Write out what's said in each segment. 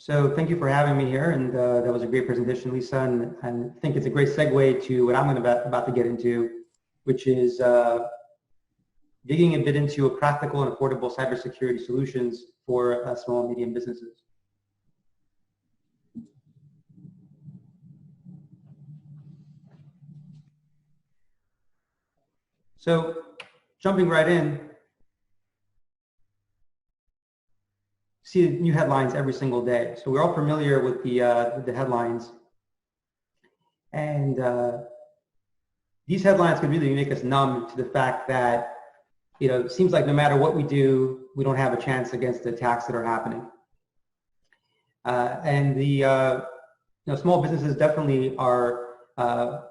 So thank you for having me here, and that was a great presentation, Lisa, and I think it's a great segue to what I'm about to get into, which is digging a bit into a practical and affordable cybersecurity solutions for small and medium businesses. So jumping right in, see new headlines every single day. So we're all familiar with the headlines, and these headlines can really make us numb to the fact that it seems like no matter what we do, we don't have a chance against the attacks that are happening. And the small businesses definitely are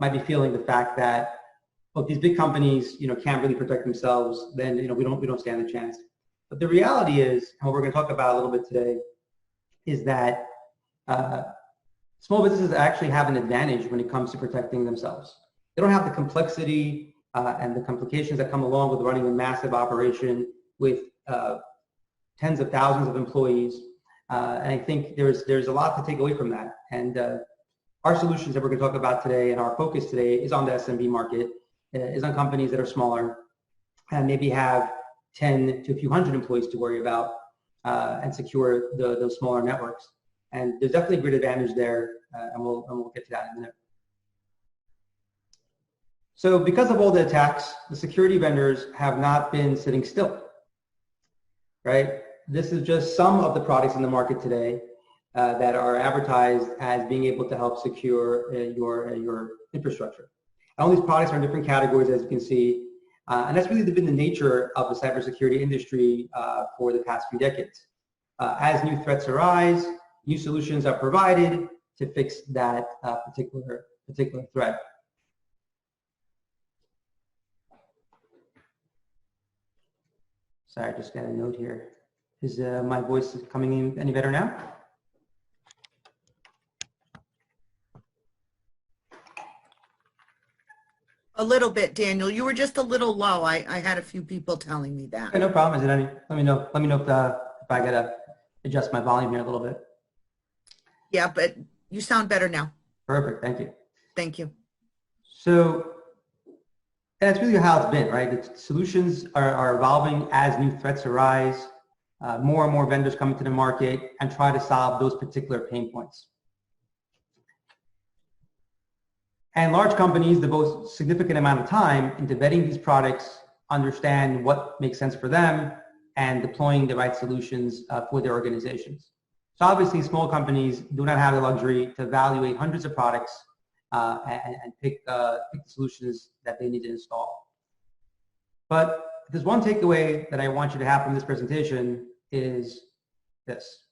might be feeling the fact that, well, these big companies can't really protect themselves. Then we don't stand a chance. But the reality is, and what we're going to talk about a little bit today, is that small businesses actually have an advantage when it comes to protecting themselves. They don't have the complexity and the complications that come along with running a massive operation with tens of thousands of employees. And I think there's a lot to take away from that. And our solutions that we're going to talk about today, and our focus today, is on the SMB market, is on companies that are smaller and maybe have 10 to a few hundred employees to worry about and secure those smaller networks. And there's definitely a great advantage there, and we'll get to that in a minute. So because of all the attacks, the security vendors have not been sitting still, right? This is just some of the products in the market today that are advertised as being able to help secure your infrastructure. And all these products are in different categories, as you can see, and that's really been the nature of the cybersecurity industry for the past few decades. As new threats arise, new solutions are provided to fix that particular threat. Sorry, I just got a note here. Is my voice coming in any better now? A little bit, Daniel. You were just a little low. I had a few people telling me that. Okay, no problem. Is it any? Let me know. Let me know if I gotta adjust my volume here a little bit. Yeah, but you sound better now. Perfect. Thank you. Thank you. So that's really how it's been, right? The solutions are evolving as new threats arise. More and more vendors come into the market and try to solve those particular pain points. And large companies devote a significant amount of time into vetting these products, understand what makes sense for them, and deploying the right solutions for their organizations. So obviously, small companies do not have the luxury to evaluate hundreds of products and pick the solutions that they need to install. But if there's one takeaway that I want you to have from this presentation is this.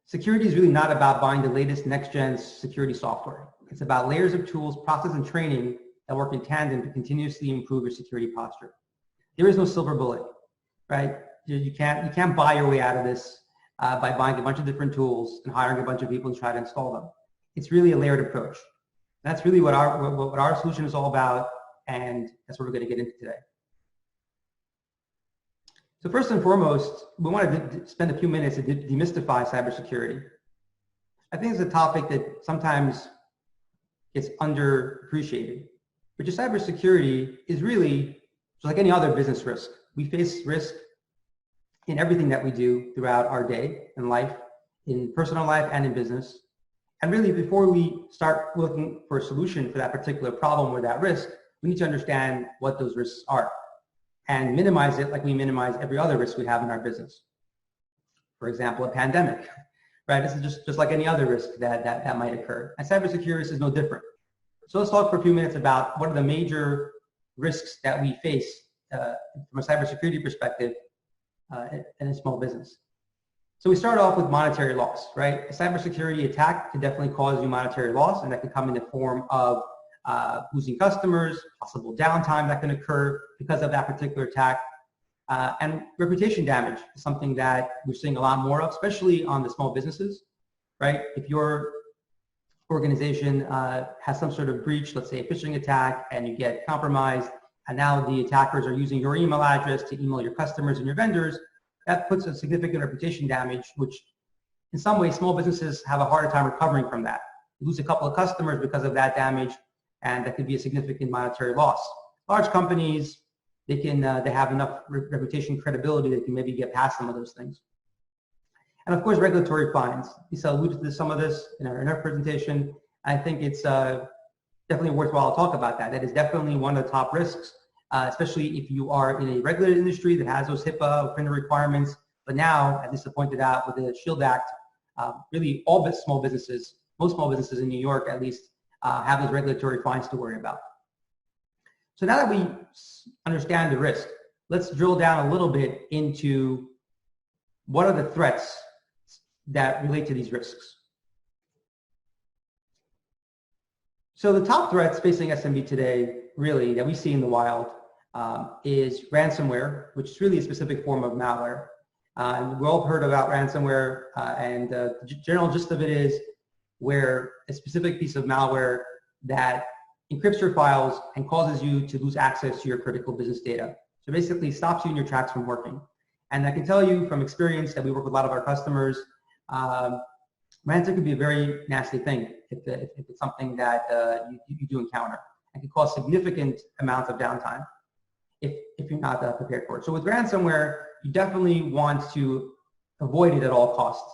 Security is really not about buying the latest next-gen security software. It's about layers of tools, process, and training that work in tandem to continuously improve your security posture. There is no silver bullet, right? You can't buy your way out of this by buying a bunch of different tools and hiring a bunch of people to try to install them. It's really a layered approach. That's really what our solution is all about, and that's what we're going to get into today. So first and foremost, we want to spend a few minutes to demystify cybersecurity. I think it's a topic that sometimes gets underappreciated, but just cybersecurity is really just like any other business risk. We face risk in everything that we do throughout our day and life, in personal life and in business. And really, before we start looking for a solution for that particular problem or that risk, we need to understand what those risks are and minimize it like we minimize every other risk we have in our business. For example, a pandemic, right? This is just like any other risk that might occur. And cybersecurity is no different. So let's talk for a few minutes about what are the major risks that we face from a cybersecurity perspective in a small business. So we start off with monetary loss, right? A cybersecurity attack can definitely cause you monetary loss, and that can come in the form of losing customers, possible downtime that can occur because of that particular attack, and reputation damage is something that we're seeing a lot more of, especially on the small businesses, right? If your organization has some sort of breach, let's say a phishing attack, and you get compromised, and now the attackers are using your email address to email your customers and your vendors, that puts a significant reputation damage, which in some ways, small businesses have a harder time recovering from that. You lose a couple of customers because of that damage, and that could be a significant monetary loss. Large companies, they have enough reputation credibility they can maybe get past some of those things. And of course, regulatory fines. Lisa alluded to some of this in our presentation. I think it's definitely worthwhile to talk about that. That is definitely one of the top risks, especially if you are in a regulated industry that has those HIPAA or FINRA requirements. But now, as Lisa pointed out, with the SHIELD Act, really all but small businesses, most small businesses in New York at least, have those regulatory fines to worry about. So now that we understand the risk, let's drill down a little bit into what are the threats that relate to these risks. So the top threats facing SMB today, really, that we see in the wild is ransomware, which is really a specific form of malware. We've all heard about ransomware, and the general gist of it is where a specific piece of malware that encrypts your files and causes you to lose access to your critical business data. So basically stops you in your tracks from working. And I can tell you from experience that we work with a lot of our customers, ransomware can be a very nasty thing if it's something that you do encounter. It can cause significant amounts of downtime if you're not prepared for it. So with ransomware, you definitely want to avoid it at all costs.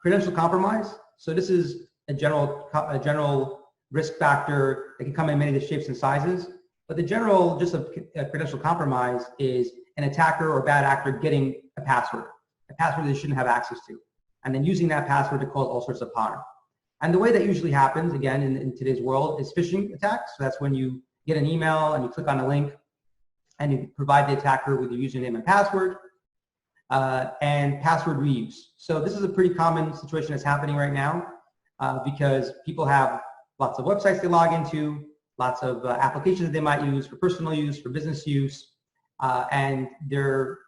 Credential compromise. So this is a general risk factor that can come in many shapes and sizes. But the general gist of credential compromise is an attacker or bad actor getting a password they shouldn't have access to, and then using that password to cause all sorts of harm. And the way that usually happens, again, in today's world, is phishing attacks. So that's when you get an email and you click on a link and you provide the attacker with your username and password, and password reuse. So this is a pretty common situation that's happening right now because people have lots of websites they log into, lots of applications that they might use for personal use, for business use, and they're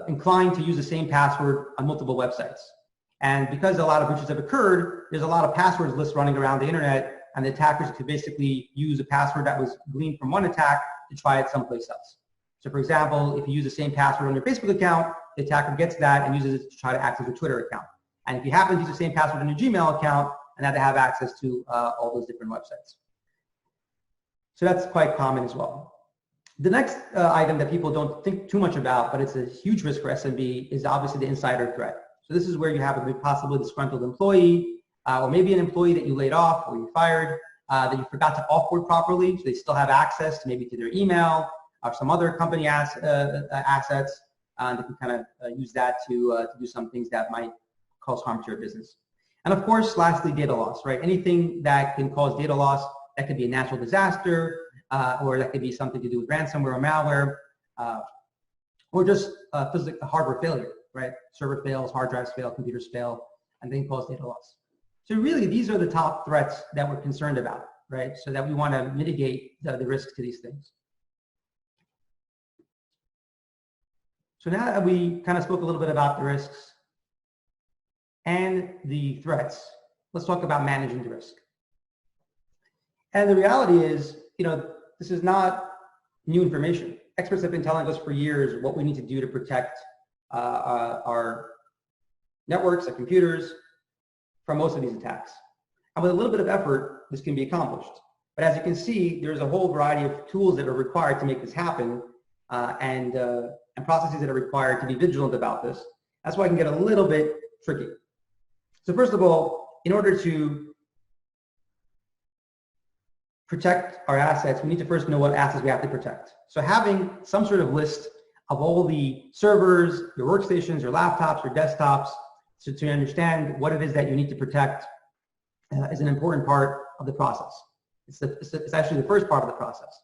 inclined to use the same password on multiple websites. And because a lot of breaches have occurred, there's a lot of passwords lists running around the internet, and the attackers could basically use a password that was gleaned from one attack to try it someplace else. So for example, if you use the same password on your Facebook account, the attacker gets that and uses it to try to access your Twitter account. And if you happen to use the same password on your Gmail account, and have to have access to all those different websites. So that's quite common as well. The next item that people don't think too much about, but it's a huge risk for SMB, is obviously the insider threat. So this is where you have a possibly disgruntled employee, or maybe an employee that you laid off or you fired, that you forgot to offboard properly, so they still have access to maybe to their email or some other company assets. They can kind of use that to do some things that might cause harm to your business. And of course, lastly, data loss, right? Anything that can cause data loss, that could be a natural disaster, or that could be something to do with ransomware or malware, or just physical hardware failure, right? Server fails, hard drives fail, computers fail, and they can cause data loss. So really, these are the top threats that we're concerned about, right? So that we want to mitigate the risks to these things. So now that we kind of spoke a little bit about the risks and the threats, let's talk about managing the risk. And the reality is, this is not new information. Experts have been telling us for years what we need to do to protect our networks, our computers, from most of these attacks. And with a little bit of effort, this can be accomplished. But as you can see, there's a whole variety of tools that are required to make this happen, and processes that are required to be vigilant about this. That's why it can get a little bit tricky. So first of all, in order to protect our assets, we need to first know what assets we have to protect. So having some sort of list of all the servers, your workstations, your laptops, your desktops, so to understand what it is that you need to protect is an important part of the process. It's actually the first part of the process.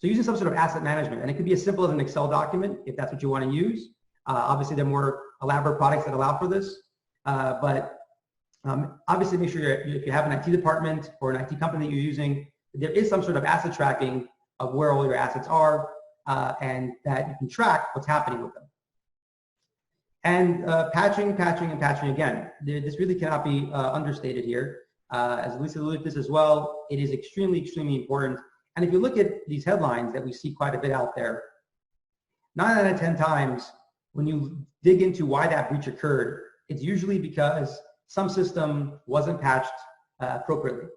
So using some sort of asset management, and it could be as simple as an Excel document if that's what you want to use. Obviously, there are more elaborate products that allow for this, but obviously make sure if you have an IT department or an IT company that you're using, there is some sort of asset tracking of where all your assets are, and that you can track what's happening with them. And patching again. This really cannot be understated here. As Lisa alluded to this as well, it is extremely, extremely important. And if you look at these headlines that we see quite a bit out there, 9 out of 10 times, when you dig into why that breach occurred, it's usually because some system wasn't patched appropriately.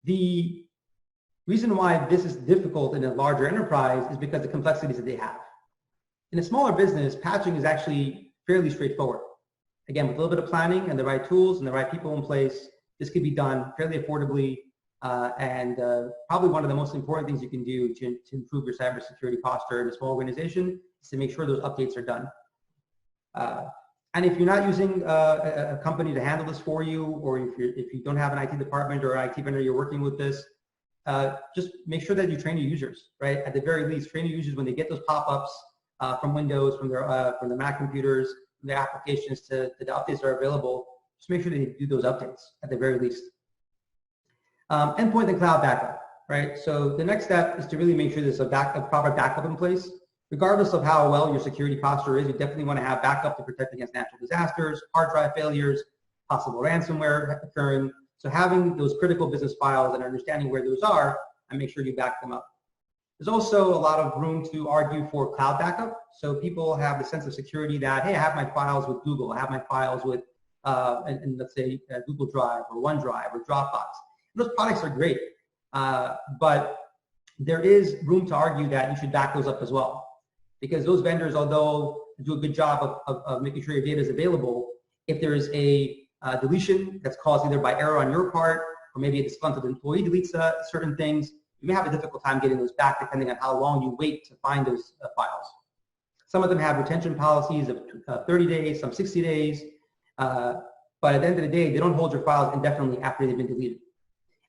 The reason why this is difficult in a larger enterprise is because the complexities that they have. In a smaller business, patching is actually fairly straightforward. Again, with a little bit of planning and the right tools and the right people in place, this can be done fairly affordably, probably one of the most important things you can do to improve your cybersecurity posture in a small organization is to make sure those updates are done. And if you're not using a company to handle this for you, or if you don't have an IT department or IT vendor you're working with this, just make sure that you train your users, right? At the very least, train your users when they get those pop-ups from Windows, from their Mac computers, from their applications to the updates that are available. Just make sure they do those updates at the very least. Endpoint and cloud backup, right? So the next step is to really make sure there's a proper backup in place. Regardless of how well your security posture is, you definitely want to have backup to protect against natural disasters, hard drive failures, possible ransomware occurring. So having those critical business files and understanding where those are, and make sure you back them up. There's also a lot of room to argue for cloud backup. So people have the sense of security that, hey, I have my files with Google, I have my files with, and let's say Google Drive or OneDrive or Dropbox. And those products are great, but there is room to argue that you should back those up as well. Because those vendors, although do a good job of making sure your data is available, if there is a deletion that's caused either by error on your part, or maybe a disgruntled employee deletes certain things, you may have a difficult time getting those back depending on how long you wait to find those files. Some of them have retention policies of 30 days, some 60 days, but at the end of the day, they don't hold your files indefinitely after they've been deleted.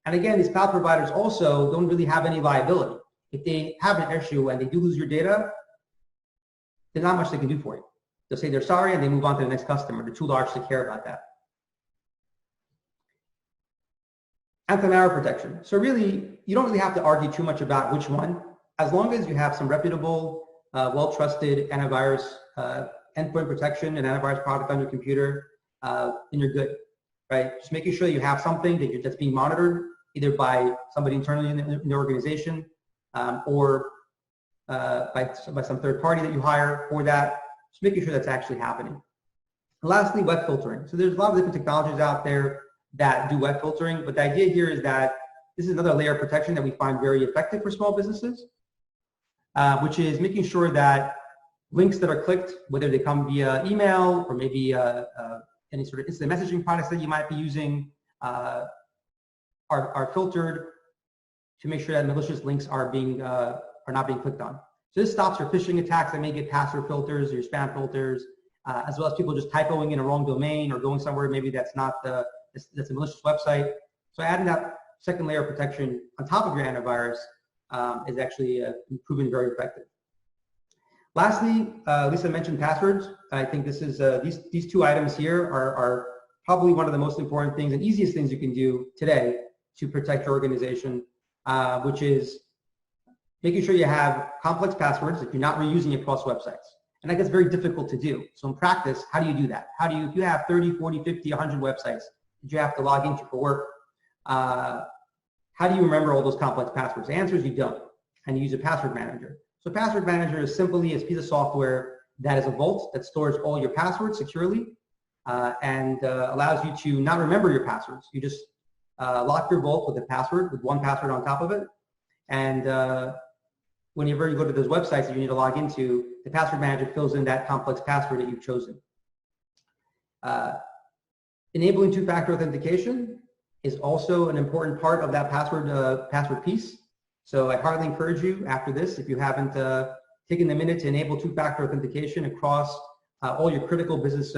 And again, these cloud providers also don't really have any liability. If they have an issue and they do lose your data, there's not much they can do for you. They'll say they're sorry and they move on to the next customer. They're too large to care about that. Antimalware protection. So really, you don't really have to argue too much about which one. As long as you have some reputable, well-trusted antivirus endpoint protection and antivirus product on your computer, then you're good, right? Just making sure you have something that's being monitored, either by somebody internally in the organization or by some third party that you hire for that, just making sure that's actually happening. And lastly, web filtering. So there's a lot of different technologies out there that do web filtering, but the idea here is that this is another layer of protection that we find very effective for small businesses, which is making sure that links that are clicked, whether they come via email or maybe any sort of instant messaging products that you might be using, are filtered to make sure that malicious links are not being clicked on. So this stops your phishing attacks that may get password filters or your spam filters, as well as people just typoing in a wrong domain or going somewhere maybe that's not that's a malicious website. So adding that second layer of protection on top of your antivirus is actually proven very effective. Lastly, Lisa mentioned passwords. I think this is these two items here are probably one of the most important things and easiest things you can do today to protect your organization, which is making sure you have complex passwords if you're not reusing across websites. And that gets very difficult to do. So in practice, how do you do that? How do you, if you have 30, 40, 50, 100 websites that you have to log into for work, how do you remember all those complex passwords? The answer is you don't, and you use a password manager. So password manager is simply a piece of software that is a vault that stores all your passwords securely and allows you to not remember your passwords. You just lock your vault with a password, with one password on top of it. And whenever you go to those websites that you need to log into, the password manager fills in that complex password that you've chosen. Enabling two-factor authentication is also an important part of that password piece. So I heartily encourage you after this, if you haven't taken the minute to enable two-factor authentication across all your critical business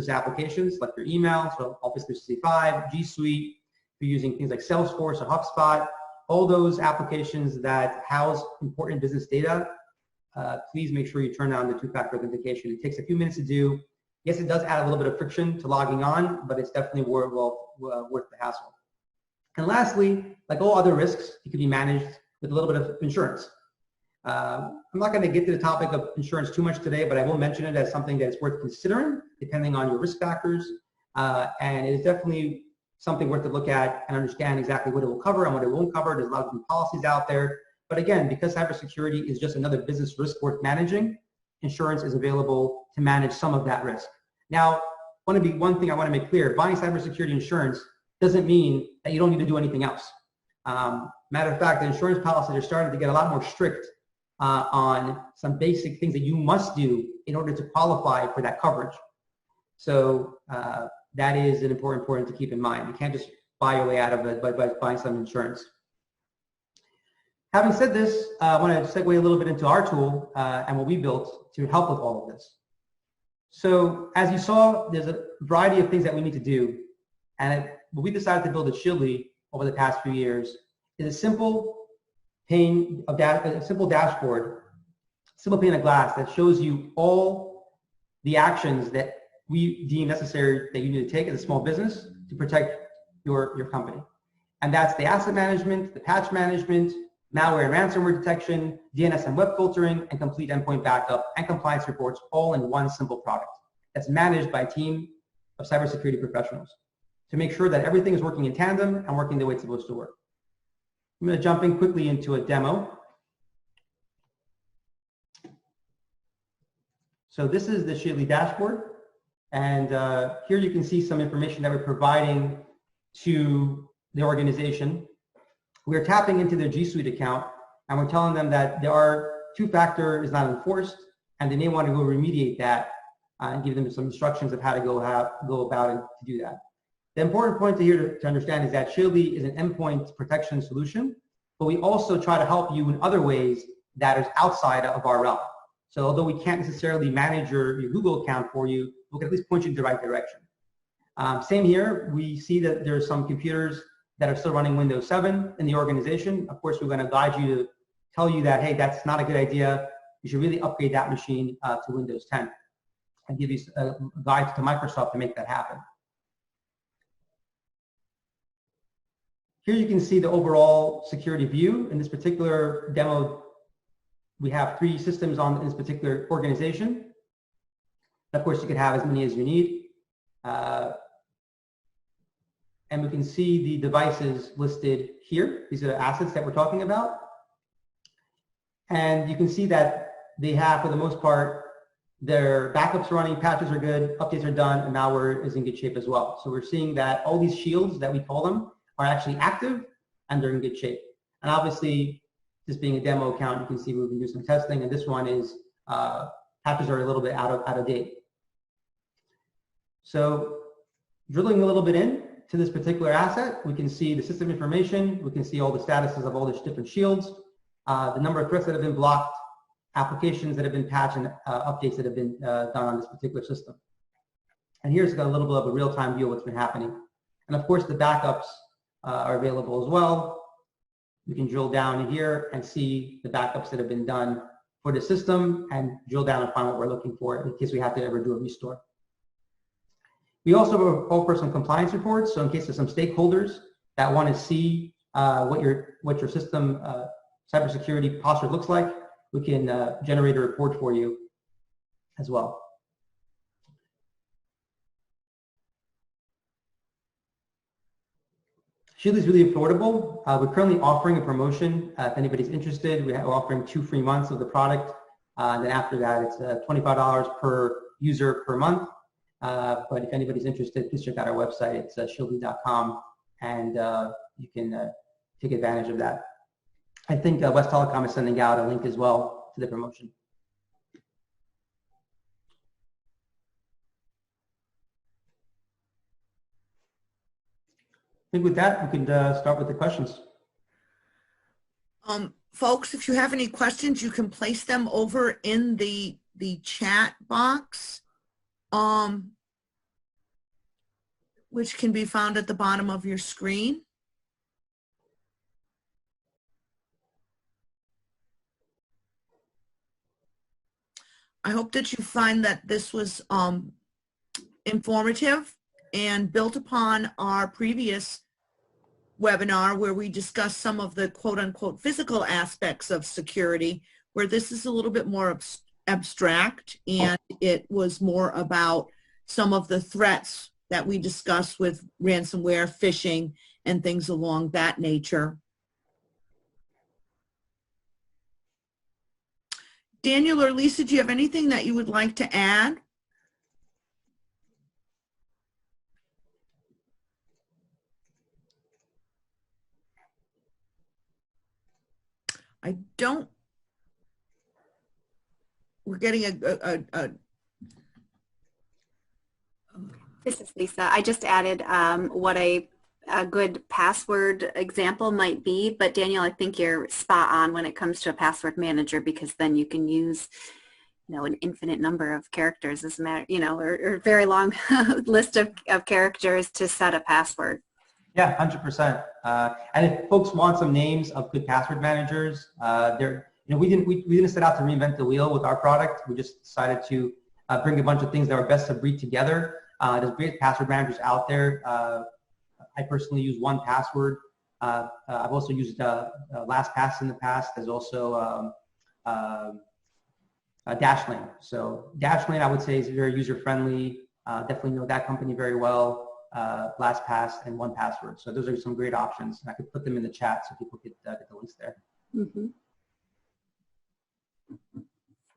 applications, like your email, so Office 365, G Suite, if you're using things like Salesforce or HubSpot, all those applications that house important business data, please make sure you turn on the two-factor authentication. It takes a few minutes to do. Yes, it does add a little bit of friction to logging on, but it's definitely worth the hassle. And lastly, like all other risks, it can be managed with a little bit of insurance. I'm not going to get to the topic of insurance too much today, but I will mention it as something that's worth considering depending on your risk factors. And it is definitely something worth to look at and understand exactly what it will cover and what it won't cover. There's a lot of different policies out there, But again, because cybersecurity is just another business risk worth managing, insurance is available to manage some of that risk. Now, one thing I want to make clear, buying cybersecurity insurance doesn't mean that you don't need to do anything else. Matter of fact, the insurance policies are starting to get a lot more strict on some basic things that you must do in order to qualify for that coverage. So that is an important point to keep in mind. You can't just buy your way out of it by buying some insurance. Having said this, I want to segue a little bit into our tool and what we built to help with all of this. So as you saw, there's a variety of things that we need to do. And what we decided to build at Shieldly over the past few years is a simple pane of a simple dashboard, simple pane of glass that shows you all the actions that we deem necessary that you need to take as a small business to protect your company. And that's the asset management, the patch management, malware and ransomware detection, DNS and web filtering, and complete endpoint backup and compliance reports, all in one simple product that's managed by a team of cybersecurity professionals to make sure that everything is working in tandem and working the way it's supposed to work. I'm going to jump in quickly into a demo. So this is the Shieldly dashboard. And here you can see some information that we're providing to the organization. We're tapping into their G Suite account, and we're telling them that two-factor is not enforced, and they may want to go remediate that and give them some instructions of how to go about it to do that. The important point to understand is that Shieldly is an endpoint protection solution, but we also try to help you in other ways that is outside of our realm. So although we can't necessarily manage your Google account for you, we can at least point you in the right direction. Same here, we see that there's some computers that are still running Windows 7 in the organization. Of course, we're going to guide you to tell you that, hey, that's not a good idea. You should really upgrade that machine to Windows 10 and give you a guide to Microsoft to make that happen. Here you can see the overall security view. In this particular demo, we have 3 systems in this particular organization. Of course, you can have as many as you need. And we can see the devices listed here. These are the assets that we're talking about. And you can see that they have, for the most part, their backups are running, patches are good, updates are done, and malware is in good shape as well. So we're seeing that all these shields that we call them are actually active and they're in good shape. And obviously, this being a demo account, you can see we've been doing some testing, and this one is patches are a little bit out of date. So drilling a little bit in to this particular asset, we can see the system information, we can see all the statuses of all the different shields, the number of threats that have been blocked, applications that have been patched, and updates that have been done on this particular system. And here's a little bit of a real-time view of what's been happening. And of course, the backups are available as well. We can drill down in here and see the backups that have been done for the system and drill down and find what we're looking for in case we have to ever do a restore. We also offer some compliance reports, so in case there's some stakeholders that want to see what your system cybersecurity posture looks like, we can generate a report for you as well. Shieldly is really affordable. We're currently offering a promotion. If anybody's interested, we're offering 2 free months of the product. Then after that, it's $25 per user per month. But if anybody's interested, please check out our website. It's shieldly.com, and you can take advantage of that. I think West Telecom is sending out a link as well to the promotion. I think with that, we can start with the questions. Folks, if you have any questions, you can place them over in the chat box, which can be found at the bottom of your screen. I hope that you find that this was informative and built upon our previous webinar where we discussed some of the quote-unquote physical aspects of security, where this is a little bit more abstract, and it was more about some of the threats that we discussed with ransomware, phishing, and things along that nature. Daniel or Lisa, do you have anything that you would like to add? I don't. We're getting a This is Lisa. I just added what a good password example might be, but Daniel, I think you're spot on when it comes to a password manager, because then you can use, an infinite number of characters, as a matter, or very long list of characters to set a password. Yeah, 100%. And if folks want some names of good password managers, we didn't set out to reinvent the wheel with our product. We just decided to bring a bunch of things that are best of breed together. There's great password managers out there. I personally use 1Password. I've also used LastPass in the past. There's also Dashlane. So Dashlane, I would say, is very user-friendly. Definitely know that company very well. LastPass and 1Password. So those are some great options. And I could put them in the chat so people could get the links there. Mm-hmm.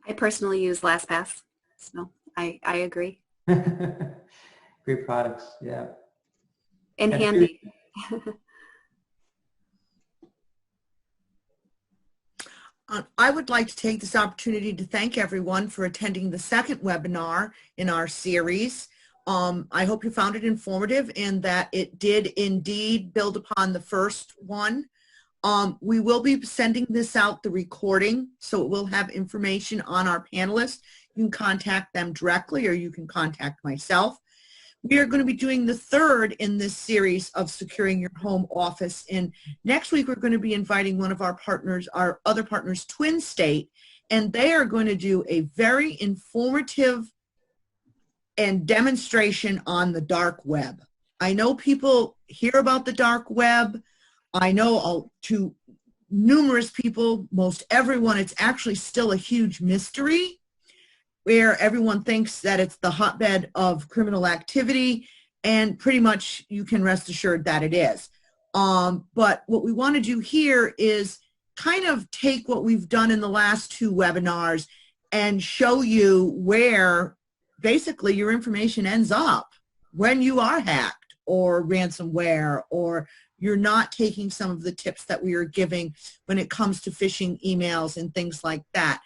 I personally use LastPass, so I agree. Great products, yeah. And handy. I would like to take this opportunity to thank everyone for attending the second webinar in our series. I hope you found it informative and that it did indeed build upon the first one. We will be sending this out, the recording, so it will have information on our panelists. You can contact them directly or you can contact myself. We are going to be doing the third in this series of securing your home office. And next week, we're going to be inviting one of our partners, our other partners, Twin State, and they are going to do a very informative and demonstration on the dark web. I know people hear about the dark web. I know to numerous people, most everyone, it's actually still a huge mystery, where everyone thinks that it's the hotbed of criminal activity, and pretty much you can rest assured that it is. But what we want to do here is kind of take what we've done in the last two webinars and show you where basically your information ends up when you are hacked or ransomware, or you're not taking some of the tips that we are giving when it comes to phishing emails and things like that.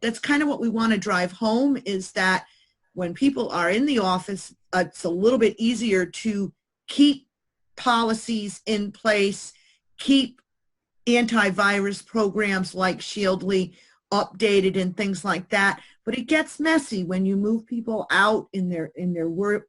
That's kind of what we want to drive home, is that when people are in the office, it's a little bit easier to keep policies in place, keep antivirus programs like Shieldly updated and things like that. But it gets messy when you move people out in their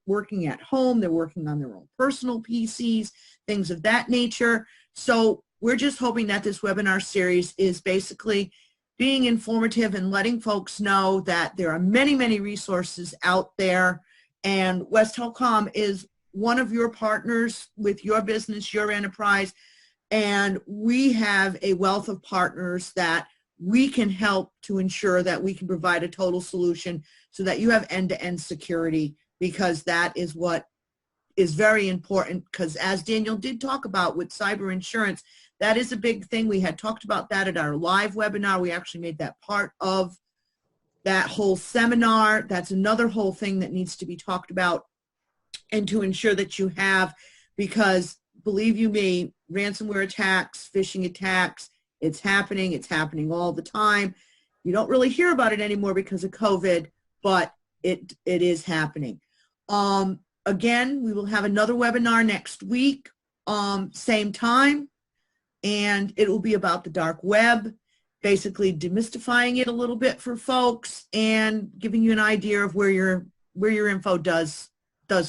working at home, they're working on their own personal PCs, things of that nature. So we're just hoping that this webinar series is basically being informative and letting folks know that there are many, many resources out there, and West Telecom is one of your partners with your business, your enterprise, and we have a wealth of partners that we can help to ensure that we can provide a total solution so that you have end-to-end security, because that is what is very important, because as Daniel did talk about with cyber insurance, that is a big thing. We had talked about that at our live webinar. We actually made that part of that whole seminar. That's another whole thing that needs to be talked about, and to ensure that you have, because believe you me, ransomware attacks, phishing attacks, it's happening all the time. You don't really hear about it anymore because of COVID, but it is happening. Again, we will have another webinar next week, same time, and it will be about the dark web, basically demystifying it a little bit for folks and giving you an idea of where your info does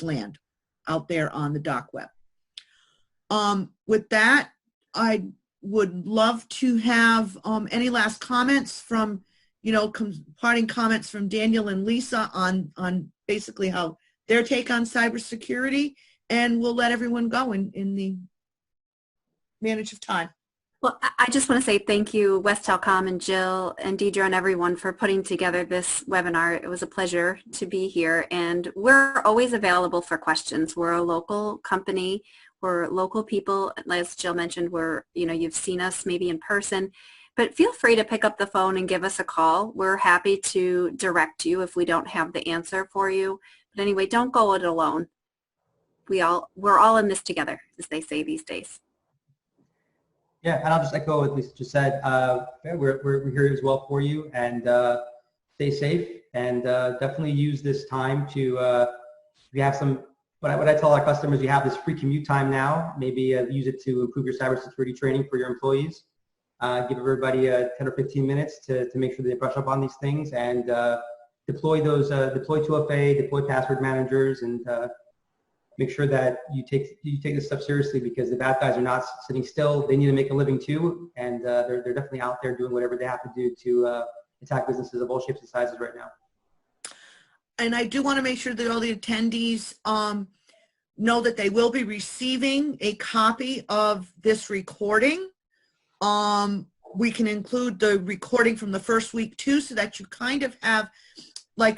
land out there on the dark web. With that, I would love to have any last comments from, parting comments from Daniel and Lisa on basically how their take on cybersecurity, and we'll let everyone go in the manage of time. Well, I just want to say thank you, West Telecom and Jill and Deidre and everyone for putting together this webinar. It was a pleasure to be here, and we're always available for questions. We're a local company. We're local people. As Jill mentioned, you've seen us maybe in person, But feel free to pick up the phone and give us a call. We're happy to direct you if we don't have the answer for you. But anyway, don't go it alone. We're all in this together, as they say these days. Yeah, and I'll just echo what Lisa just said. Yeah, we're here as well for you, and stay safe, and definitely use this time to, if you have some, what I tell our customers, you have this free commute time now, maybe use it to improve your cybersecurity training for your employees. Give everybody 10 or 15 minutes to make sure they brush up on these things, and deploy 2FA, deploy password managers, and make sure that you take this stuff seriously, because the bad guys are not sitting still. They need to make a living too, and they're definitely out there doing whatever they have to do to attack businesses of all shapes and sizes right now. And I do want to make sure that all the attendees know that they will be receiving a copy of this recording. We can include the recording from the first week too, so that you kind of have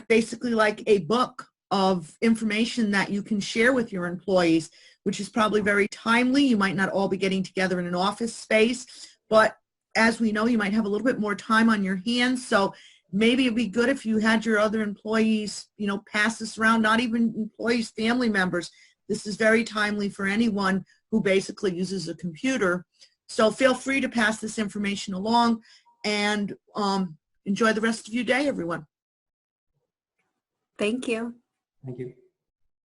basically like a book of information that you can share with your employees, which is probably very timely. You might not all be getting together in an office space, but as we know, you might have a little bit more time on your hands. So maybe it'd be good if you had your other employees, pass this around, not even employees, family members. This is very timely for anyone who basically uses a computer. So feel free to pass this information along, and enjoy the rest of your day, everyone. Thank you. Thank you.